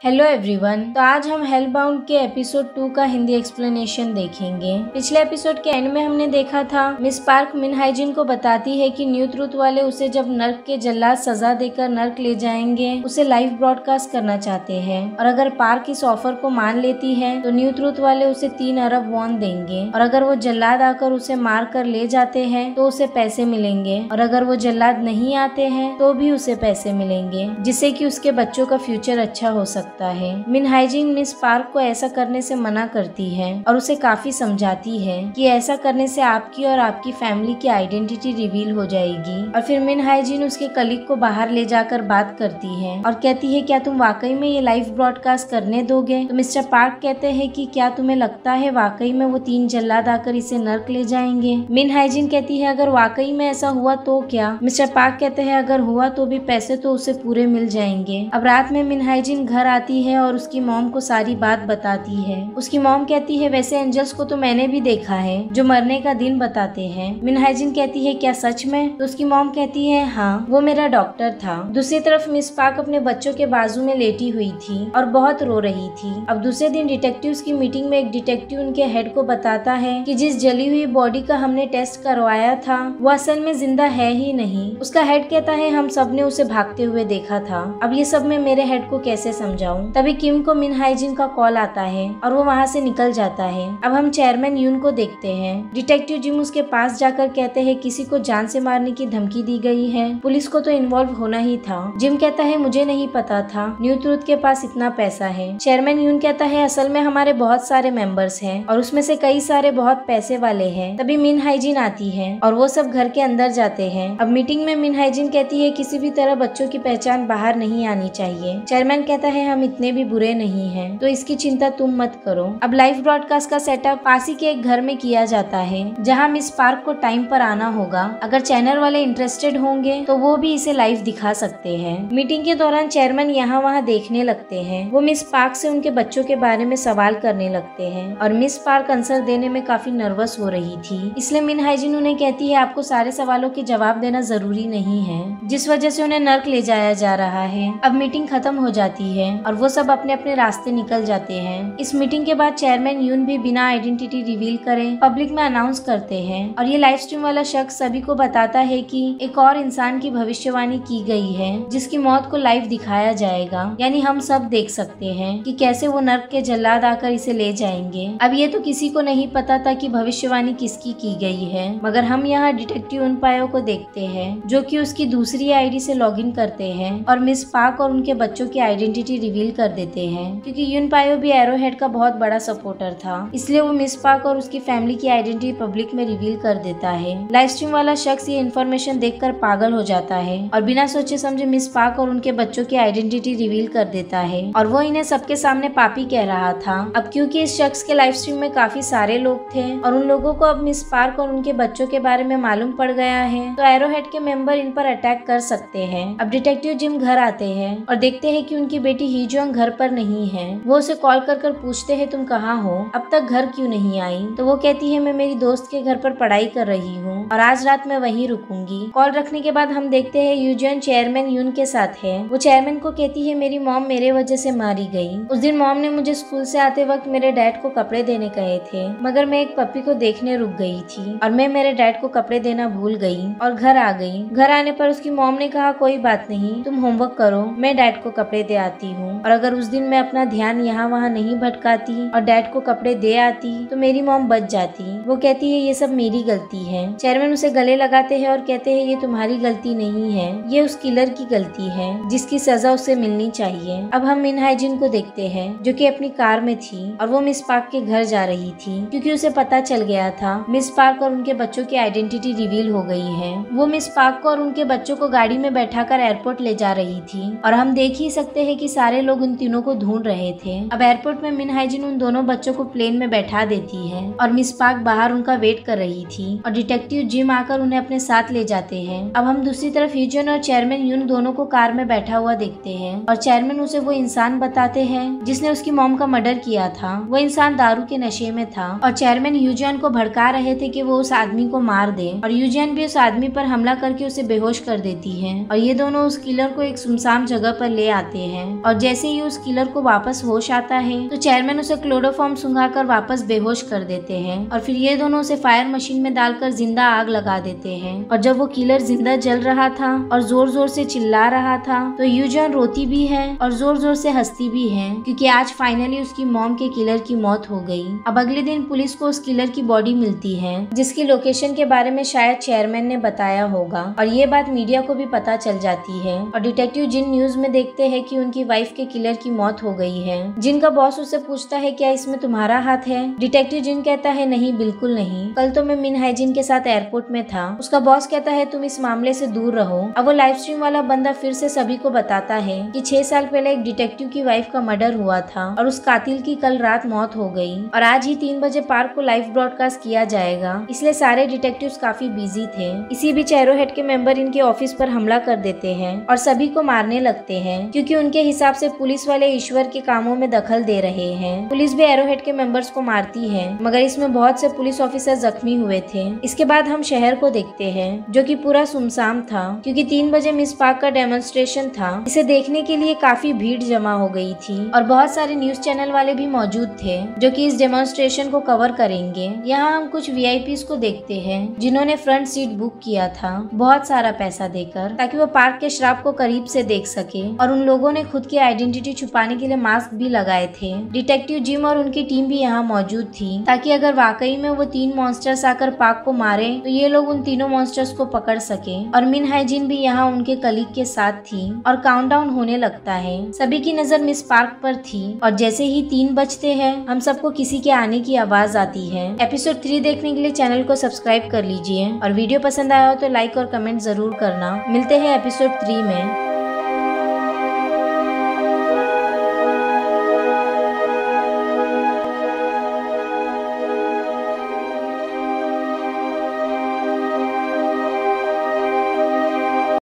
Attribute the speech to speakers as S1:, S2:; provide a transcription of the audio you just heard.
S1: Hello everyone. तो आज हम हेलबाउंड के एपिसोड 2 का हिंदी एक्सप्लेनेशन देखेंगे। पिछले एपिसोड के एंड में हमने देखा था मिस पार्क मिन हाइजिन को बताती है कि न्यू ट्रूथ वाले उसे जब नर्क के जल्लाद सजा देकर नर्क ले जाएंगे उसे लाइव ब्रॉडकास्ट करना चाहते हैं, और अगर पार्क इस ऑफर को मान लेती है तो न्यू ट्रूथ वाले उसे 3 अरब वॉन देंगे, और अगर वो जल्लाद आकर उसे मार कर ले जाते हैं तो उसे पैसे मिलेंगे, और अगर वो जल्लाद नहीं आते हैं तो भी उसे पैसे मिलेंगे, जिससे कि उसके बच्चों का फ्यूचर अच्छा हो सकता है। मिन हाइजिन मिस पार्क को ऐसा करने से मना करती है और उसे काफी समझाती है कि ऐसा करने से आपकी और आपकी फैमिली की आइडेंटिटी रिवील हो जाएगी। और फिर मिन हाइजिन उसके कलीग को बाहर ले जाकर बात करती है और कहती है क्या तुम वाकई में ये लाइव ब्रॉडकास्ट करने दोगे? तो मिस्टर पार्क कहते हैं कि क्या तुम्हें लगता है वाकई में वो 3 जल्लाद आकर इसे नर्क ले जाएंगे? मिन हाइजिन कहती है अगर वाकई में ऐसा हुआ तो क्या? मिस्टर पार्क कहते हैं अगर हुआ तो भी पैसे तो उसे पूरे मिल जाएंगे। अब रात में मिन हाइजिन घर आती है और उसकी मॉम को सारी बात बताती है। उसकी मॉम कहती है वैसे एंजल्स को तो मैंने भी देखा है जो मरने का दिन बताते हैं। मिन हाइजिन कहती है क्या सच में? तो उसकी मॉम कहती है हाँ, वो मेरा डॉक्टर था। दूसरी तरफ मिस पार्क अपने बच्चों के बाजू में लेटी हुई थी और बहुत रो रही थी। अब दूसरे दिन डिटेक्टिव्स की मीटिंग में एक डिटेक्टिव उनके हेड को बताता है कि जिस जली हुई बॉडी का हमने टेस्ट करवाया था वो असल में जिंदा है ही नहीं। उसका हेड कहता है हम सब ने उसे भागते हुए देखा था। अब ये सब मैं मेरे हेड को कैसे समझाऊं? तभी किम को मिन हाइजिन का कॉल आता है और वो वहाँ से निकल जाता है। अब हम चेयरमैन यून को देखते हैं। डिटेक्टिव जिम उसके पास जाकर कहते हैं किसी को जान से मारने की धमकी दी गई है, पुलिस को तो इन्वॉल्व होना ही था। जिम कहता है मुझे नहीं पता था न्यू ट्रूथ के पास इतना पैसा है। चेयरमैन यून कहता है असल में हमारे बहुत सारे मेंबर्स हैं और उसमें से कई सारे बहुत पैसे वाले हैं। तभी मिन हाइजिन आती है और वो सब घर के अंदर जाते हैं। अब मीटिंग में मिन हाइजिन कहती है किसी भी तरह बच्चों की पहचान बाहर नहीं आनी चाहिए। चेयरमैन कहता है हम इतने भी बुरे नहीं हैं, तो इसकी चिंता तुम मत करो। अब लाइव ब्रॉडकास्ट का सेटअप पास ही के एक घर में किया जाता है जहां मिस पार्क को टाइम पर आना होगा। अगर चैनल वाले इंटरेस्टेड होंगे तो वो भी इसे लाइव दिखा सकते हैं। मीटिंग के दौरान चेयरमैन यहाँ वहाँ देखने लगते हैं। वो मिस पार्क से उनके बच्चों के बारे में सवाल करने लगते हैं और मिस पार्क आंसर देने में काफी नर्वस हो रही थी, इसलिए मिन हाइजिन उन्हें कहती है आपको सारे सवालों के जवाब देना जरूरी नहीं है, जिस वजह से उन्हें नर्क ले जाया जा रहा है। अब मीटिंग खत्म हो जाती है और वो सब अपने अपने रास्ते निकल जाते हैं। इस मीटिंग के बाद चेयरमैन यून भी बिना आइडेंटिटी रिवील करे पब्लिक में अनाउंस करते हैं और ये लाइव स्ट्रीम वाला शख्स सभी को बताता है कि एक और इंसान की भविष्यवाणी की गई है जिसकी मौत को लाइव दिखाया जाएगा, यानी हम सब देख सकते हैं कि कैसे वो नर्क के जल्लाद आकर इसे ले जाएंगे। अब ये तो किसी को नहीं पता था कि भविष्यवाणी किसकी की गई है, मगर हम यहाँ डिटेक्टिव उनपायो को देखते हैं जो कि उसकी दूसरी आईडी से लॉगिन करते हैं और मिस पार्क और उनके बच्चों की आइडेंटिटी रिवील कर देते हैं। क्योंकि यून पायो भी एरोहेड का बहुत बड़ा सपोर्टर था, इसलिए वो मिस पार्क और उसकी फैमिली की आइडेंटिटी पब्लिक में रिवील कर देता है। लाइव स्ट्रीम वाला शख्स ये इन्फॉर्मेशन देखकर पागल हो जाता है और बिना सोचे समझे मिस पार्क और उनके बच्चों की आइडेंटिटी रिवील कर देता है और वो इन्हें सबके सामने पापी कह रहा था। अब क्योंकि इस शख्स के लाइव स्ट्रीम में काफी सारे लोग थे और उन लोगों को अब मिस पार्क और उनके बच्चों के बारे में मालूम पड़ गया है, तो एरोहेड के मेंबर इन पर अटैक कर सकते हैं। अब डिटेक्टिव जिम घर आते हैं और देखते हैं कि उनकी बेटी हीजोंग घर पर नहीं है। वो उसे कॉल कर पूछते हैं तुम कहाँ हो, अब तक घर क्यों नहीं आई? तो वो कहती है मैं मेरी दोस्त के घर पर पढ़ाई कर रही हूँ और आज रात मैं वहीं रुकूंगी। कॉल रखने के बाद हम देखते हैं यूजियन चेयरमैन यून के साथ है। वो चेयरमैन को कहती है मेरी मॉम मेरे वजह से मारी गई। उस दिन मॉम ने मुझे स्कूल से आते वक्त मेरे डैड को कपड़े देने कहे थे, मगर मैं एक पप्पी को देखने रुक गई थी और मैं मेरे डैड को कपड़े देना भूल गई और घर आ गई। घर आने पर उसकी मॉम ने कहा कोई बात नहीं, तुम होमवर्क करो, मैं डैड को कपड़े दे आती हूँ। और अगर उस दिन मैं अपना ध्यान यहाँ वहाँ नहीं भटकाती और डैड को कपड़े दे आती तो मेरी मॉम बच जाती। वो कहती है ये सब मेरी गलती है। चेयरमैन उसे गले लगाते हैं और कहते हैं ये तुम्हारी गलती नहीं है, ये उस किलर की गलती है जिसकी सजा उसे मिलनी चाहिए। अब हम मिन हाइजिन को देखते हैं जो कि अपनी कार में थी और वो मिस पार्क के घर जा रही थी क्योंकि उसे पता चल गया था मिस पार्क और उनके बच्चों की आइडेंटिटी रिवील हो गई है। वो मिस पार्क को और उनके बच्चों को गाड़ी में बैठाकर एयरपोर्ट ले जा रही थी और हम देख ही सकते हैं कि सारे लोग उन तीनों को ढूंढ रहे थे। अब एयरपोर्ट में मिन हाइजिन उन दोनों बच्चों को प्लेन में बैठा देती है और मिस पार्क बाहर उनका वेट कर रही थी और डिटेक्टिव जिम आकर उन्हें अपने साथ ले जाते हैं। अब हम दूसरी तरफ यूजियन और चेयरमैन यून दोनों को कार में बैठा हुआ देखते हैं और चेयरमैन उसे वो इंसान बताते हैं जिसने उसकी मॉम का मर्डर किया था। वो इंसान दारू के नशे में था और चेयरमैन यूजियन को भड़का रहे थे कि वो उस आदमी को मार दे और यूजियन भी उस आदमी पर हमला करके उसे बेहोश कर देती है और ये दोनों उस किलर को एक सुनसान जगह पर ले आते हैं और जैसे ही उस किलर को वापस होश आता है तो चेयरमैन उसे क्लोरोफॉर्म सुंघाकर वापस बेहोश कर देते हैं और फिर ये दोनों उसे फायर मशीन में डालकर जिंदा आग लगा देते हैं। और जब वो किलर जिंदा जल रहा था और जोर जोर से चिल्ला रहा था तो यूजॉन रोती भी है और जोर जोर से हंसती भी है, क्योंकि आज फाइनली उसकी मॉम के किलर की मौत हो गई। अब अगले दिन पुलिस को उस किलर की बॉडी मिलती है जिसकी लोकेशन के बारे में शायद चेयरमैन ने बताया होगा और ये बात मीडिया को भी पता चल जाती है। और डिटेक्टिव जिन न्यूज में देखते हैं कि उनकी वाइफ के किलर की मौत हो गई है। जिन का बॉस उससे पूछता है क्या इसमें तुम्हारा हाथ है? डिटेक्टिव जिन कहता है नहीं, बिल्कुल नहीं, कल तो मैं मिन हाइजिन के साथ एयरपोर्ट में था। उसका बॉस कहता है तुम इस मामले से दूर रहो। अब वो लाइव स्ट्रीम वाला बंदा फिर से सभी को बताता है कि 6 साल पहले एक डिटेक्टिव की वाइफ का मर्डर हुआ था और उस कातिल की कल रात मौत हो गई और आज ही 3 बजे पार्क को लाइव ब्रॉडकास्ट किया जाएगा, इसलिए सारे डिटेक्टिव्स काफी बिजी थे। इसी बीच एरोहेड के मेंबर इनके ऑफिस पर हमला कर देते हैं और सभी को मारने लगते हैं, क्योंकि उनके हिसाब से पुलिस वाले ईश्वर के कामों में दखल दे रहे हैं। पुलिस भी एरोहेड के मेंबर्स को मारती है, मगर इसमें बहुत से पुलिस ऑफिसर जख्मी हुए थे। इसके बाद हम शहर को देखते हैं जो कि पूरा सुनसान था, क्योंकि 3 बजे मिस पार्क का डेमोन्स्ट्रेशन था। इसे देखने के लिए काफी भीड़ जमा हो गई थी और बहुत सारे न्यूज चैनल वाले भी मौजूद थे जो कि इस डेमोन्स्ट्रेशन को कवर करेंगे। यहाँ हम कुछ वीआईपीज को देखते हैं जिन्होंने फ्रंट सीट बुक किया था बहुत सारा पैसा देकर, ताकि वो पार्क के श्राप को करीब से देख सके। और उन लोगों ने खुद की आइडेंटिटी छुपाने के लिए मास्क भी लगाए थे। डिटेक्टिव जिम और उनकी टीम भी यहाँ मौजूद थी, ताकि अगर वाकई में वो 3 मॉन्स्टर्स आकर पार्क को मारे तो ये लोग उन तीनों मॉन्स्टर्स को पकड़ सके। और मिन हाइजिन भी यहाँ उनके कलीग के साथ थी और काउंटडाउन होने लगता है। सभी की नजर मिस पार्क पर थी और जैसे ही 3 बजते हैं हम सबको किसी के आने की आवाज आती है। एपिसोड 3 देखने के लिए चैनल को सब्सक्राइब कर लीजिए और वीडियो पसंद आया हो तो लाइक और कमेंट जरूर करना। मिलते हैं एपिसोड 3 में।